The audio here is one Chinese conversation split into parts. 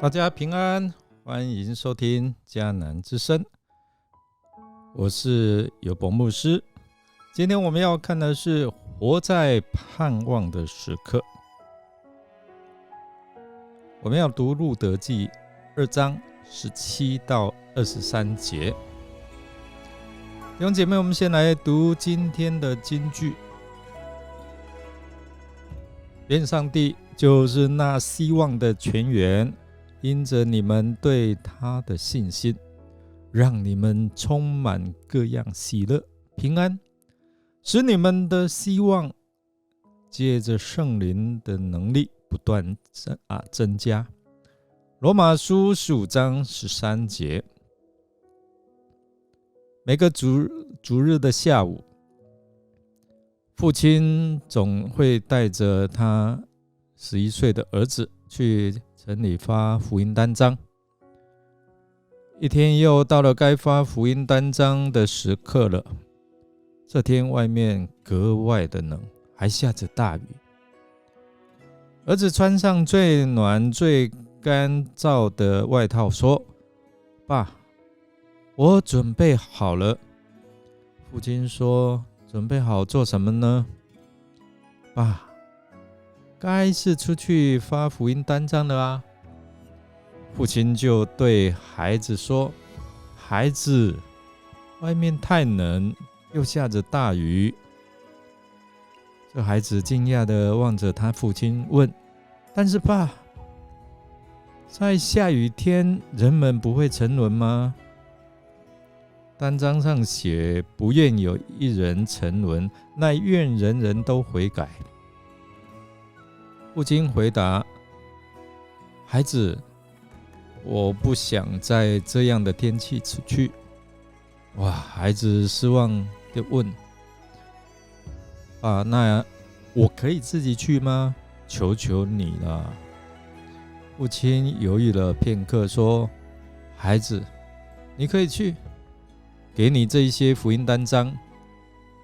大家平安，欢迎收听迦南之声，我是有伯牧师。今天我们要看的是活在盼望的时刻。我们要读路得记2章17到23节。弟兄姐妹，我们先来读今天的金句。愿上帝就是那希望的泉源，因着你们对他的信心，让你们充满各样喜乐平安，使你们的希望借着圣灵的能力不断增加。罗马书15章13节。每个主日的下午，父亲总会带着他11岁的儿子去城里发福音单张。一天又到了该发福音单张的时刻了。这天外面格外的冷，还下着大雨。儿子穿上最暖最干燥的外套说：爸，我准备好了。父亲说：准备好做什么呢？爸，该是出去发福音单张了啊。父亲就对孩子说：孩子，外面太冷，又下着大雨。这孩子惊讶地望着他父亲问：但是爸，在下雨天人们不会沉沦吗？单张上写：不愿有一人沉沦，乃愿人人都悔改。父亲回答：孩子，我不想在这样的天气出去。哇！孩子失望地问：爸，那我可以自己去吗？求求你了。父亲犹豫了片刻说：孩子，你可以去，给你这一些福音单张，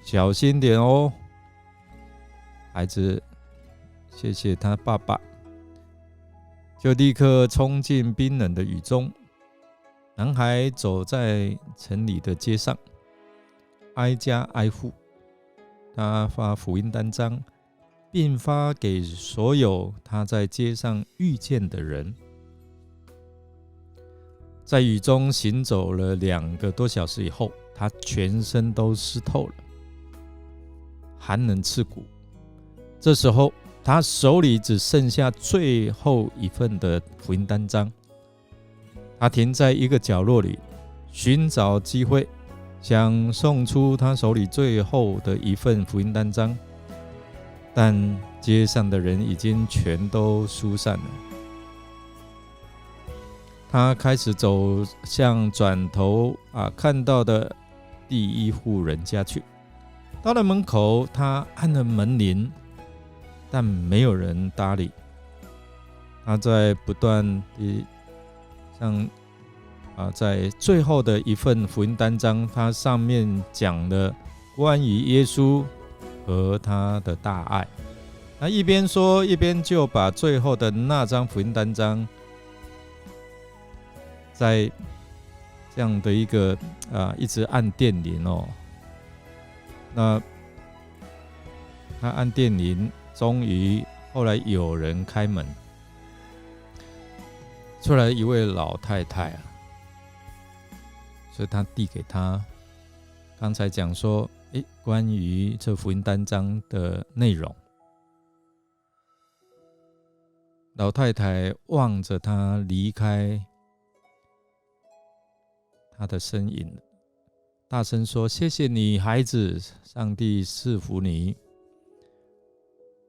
小心点哦。孩子谢谢他爸爸，就立刻冲进冰冷的雨中。男孩走在城里的街上，挨家挨户，他发福音单张，并发给所有他在街上遇见的人。在雨中行走了2个多小时以后，他全身都湿透了，寒冷刺骨。这时候他手里只剩下最后一份的福音单张。他停在一个角落里，寻找机会，想送出他手里最后的一份福音单张，但街上的人已经全都疏散了。他开始走向转头看到的第一户人家去。到了门口，他按了门铃，但没有人搭理。他在不断地在最后的一份福音单张，他上面讲了关于耶稣和他的大爱。他一边说，一边就把最后的那张福音单张，在这样的一个一直按电铃哦。那他按电铃，终于后来有人开门，出来一位老太太所以他递给他刚才讲说关于这福音单张的内容。老太太望着他离开他的身影，大声说：谢谢你，孩子，上帝赐福你。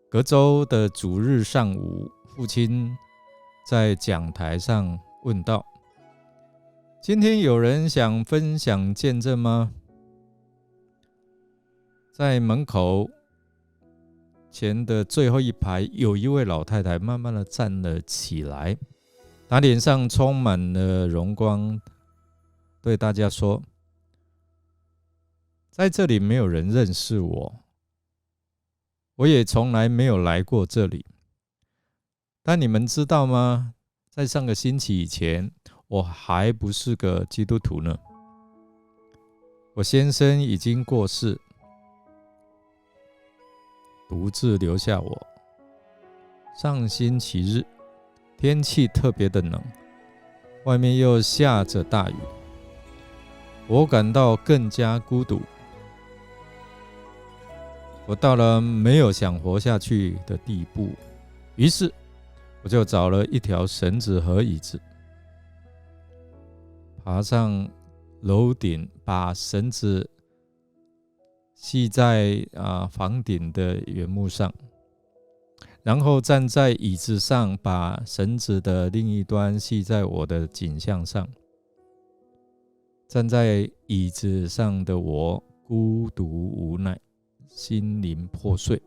隔周的主日上午，父亲在讲台上问道：今天有人想分享见证吗？在门口前的最后一排，有一位老太太慢慢的站了起来，她脸上充满了荣光，对大家说：在这里没有人认识我，我也从来没有来过这里，但你们知道吗？在上个星期以前，我还不是个基督徒呢。我先生已经过世，独自留下我。上星期日，天气特别的冷，外面又下着大雨，我感到更加孤独。我到了没有想活下去的地步，于是我就找了一条绳子和椅子，爬上楼顶，把绳子系在房顶的原木上，然后站在椅子上，把绳子的另一端系在我的颈项上。站在椅子上的我孤独无奈，心灵破碎。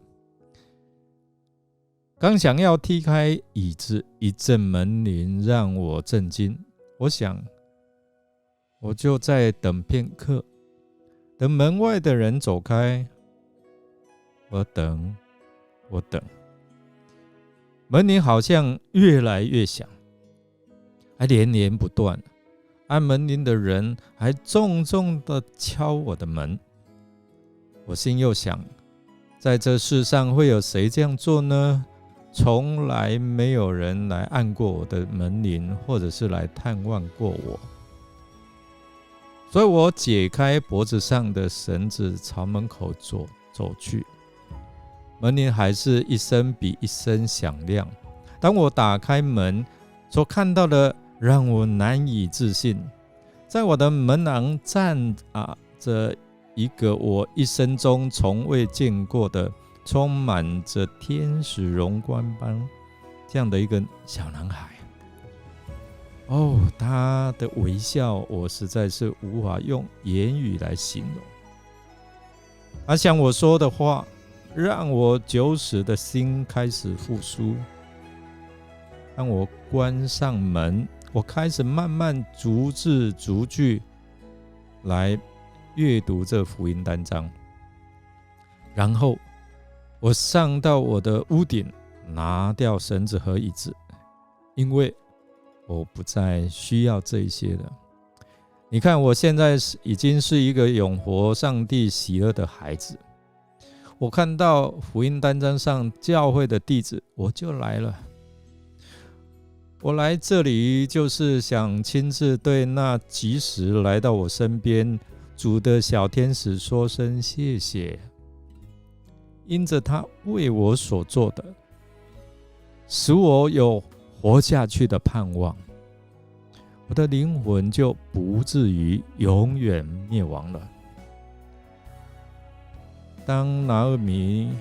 刚想要踢开椅子，一阵门铃让我震惊。我想，我就在等片刻，等门外的人走开。我等，门铃好像越来越响，还连连不断。按门铃的人还重重地敲我的门。我心又想，在这世上会有谁这样做呢？从来没有人来按过我的门铃，或者是来探望过我。所以我解开脖子上的绳子，朝门口走去。门铃还是一声比一声响亮。当我打开门，所看到的让我难以置信。在我的门廊站着一个我一生中从未见过的，充满着天使荣光般这样的一个小男孩。他的微笑我实在是无法用言语来形容。他向我说的话，让我久死的心开始复苏。当我关上门，我开始慢慢逐字逐句来阅读这福音单章。然后我上到我的屋顶，拿掉绳子和椅子，因为我不再需要这一些了。你看，我现在已经是一个永活上帝喜乐的孩子。我看到福音单章上教会的地址，我就来了。我来这里就是想亲自对那及时来到我身边主的小天使说声谢谢，因着他为我所做的，使我有活下去的盼望，我的灵魂就不至于永远灭亡了。当拿俄米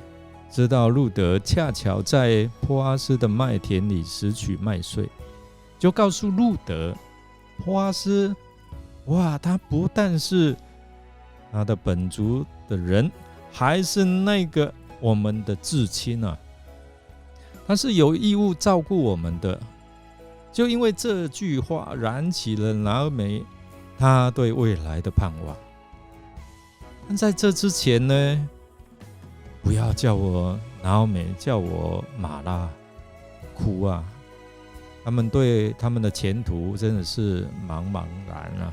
知道路德恰巧在波阿斯的麦田里拾取麦穗，就告诉路德，波阿斯，他不但是他的本族的人，还是那个我们的至亲啊，他是有义务照顾我们的。就因为这句话燃起了拿俄米他对未来的盼望。但在这之前呢，不要叫我拿俄米，叫我玛拉哭啊！他们对他们的前途真的是茫茫然啊！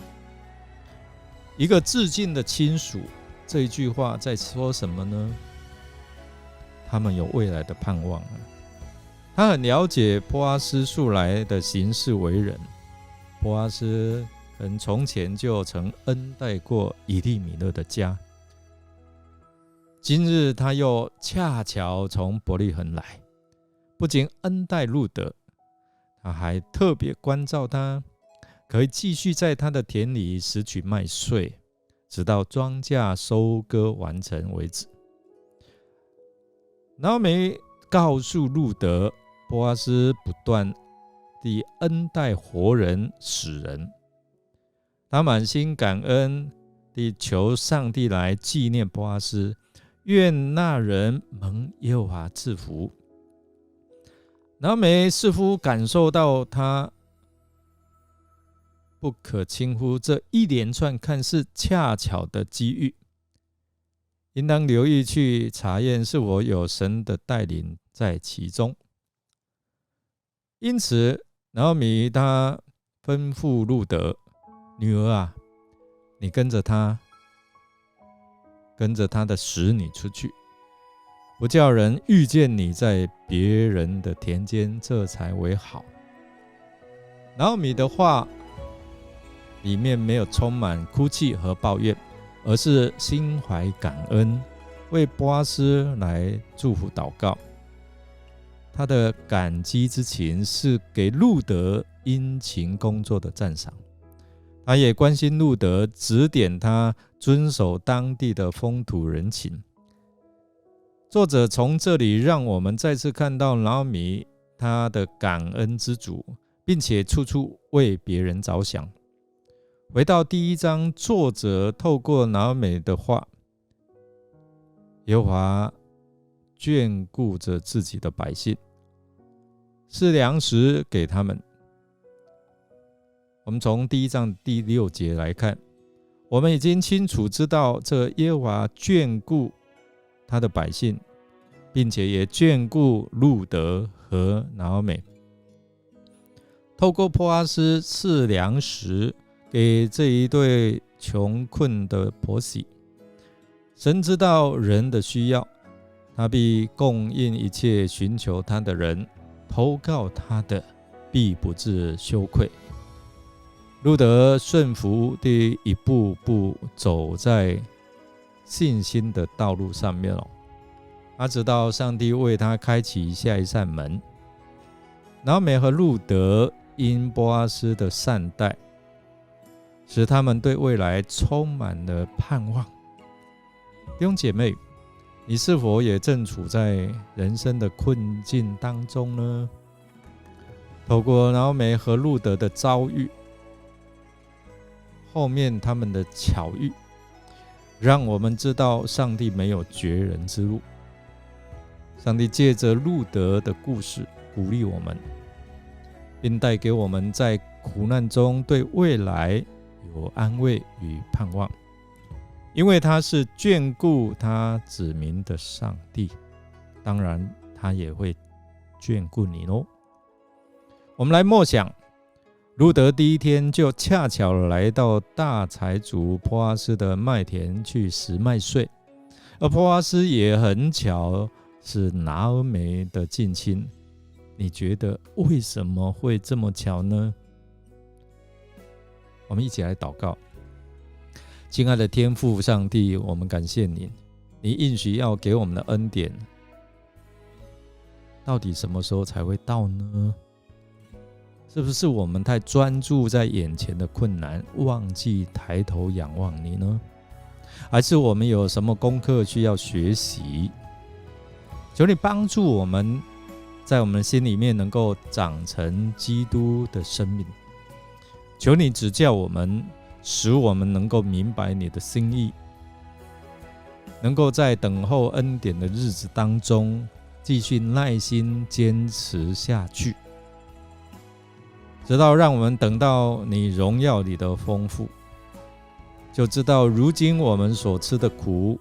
一个至近的亲属，这一句话在说什么呢？他们有未来的盼望啊！他很了解波阿斯素来的行事为人，波阿斯从前就曾恩待过以利米勒的家，今日他又恰巧从伯利恒来，不仅恩待路德，他还特别关照他，可以继续在他的田里拾取麦穗，直到庄稼收割完成为止。拿俄米告诉路德，波阿斯不断地恩待活人死人，他满心感恩地求上帝来纪念波阿斯，愿那人蒙耶和华赐福。拿俄米似乎感受到他不可轻忽这一连串看似恰巧的机遇，应当留意去查验是否有神的带领在其中。因此拿俄米他吩咐路得，女儿啊，你跟着他的使女出去，不叫人遇见你在别人的田间，这才为好。拿俄米的话里面没有充满哭泣和抱怨，而是心怀感恩，为波阿斯来祝福祷告。他的感激之情是给路得殷勤工作的赞赏，他也关心路得，指点他遵守当地的风土人情。作者从这里让我们再次看到拿俄米他的感恩之主，并且处处为别人着想。回到第1章，作者透过拿俄米的话，耶和华眷顾着自己的百姓，是粮食给他们。我们从第1章第6节来看，我们已经清楚知道这耶和华眷顾他的百姓，并且也眷顾路得和拿俄米。透过波阿斯赐粮食给这一对穷困的婆媳，神知道人的需要，他必供应一切寻求他的人，投靠他的必不致羞愧。路得顺服地一步步走在信心的道路上面，他知道上帝为他开启下一扇门。拿俄米和路得因波阿斯的善待，使他们对未来充满了盼望。弟兄姐妹，你是否也正处在人生的困境当中呢？透过拿俄米和路得的遭遇，后面他们的巧遇，让我们知道上帝没有绝人之路。上帝借着路得的故事鼓励我们，并带给我们在苦难中对未来有安慰与盼望，因为他是眷顾他子民的上帝，当然他也会眷顾你咯。我们来默想，路得第1天就恰巧来到大财主波阿斯的麦田去拾麦穗，而波阿斯也很巧是拿俄米的近亲。你觉得为什么会这么巧呢？我们一起来祷告。亲爱的天父上帝，我们感谢你，你应许要给我们的恩典，到底什么时候才会到呢？是不是我们太专注在眼前的困难，忘记抬头仰望你呢？还是我们有什么功课需要学习？求你帮助我们，在我们心里面能够长成基督的生命。求你指教我们，使我们能够明白你的心意，能够在等候恩典的日子当中，继续耐心坚持下去，直到让我们等到你荣耀里的丰富，就知道如今我们所吃的苦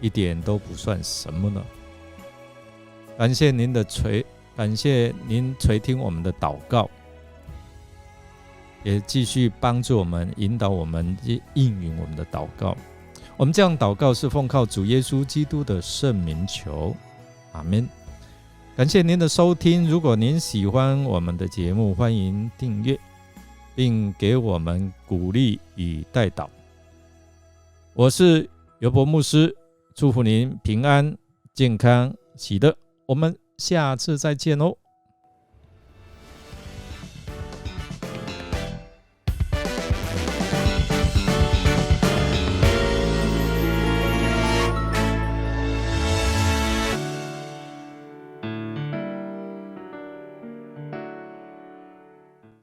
一点都不算什么了。感谢您垂听我们的祷告，也继续帮助我们，引导我们，应允我们的祷告。我们这样祷告是奉靠主耶稣基督的圣名求，阿们。感谢您的收听，如果您喜欢我们的节目，欢迎订阅并给我们鼓励与代祷。我是尤伯牧师，祝福您平安健康喜乐，我们下次再见哦。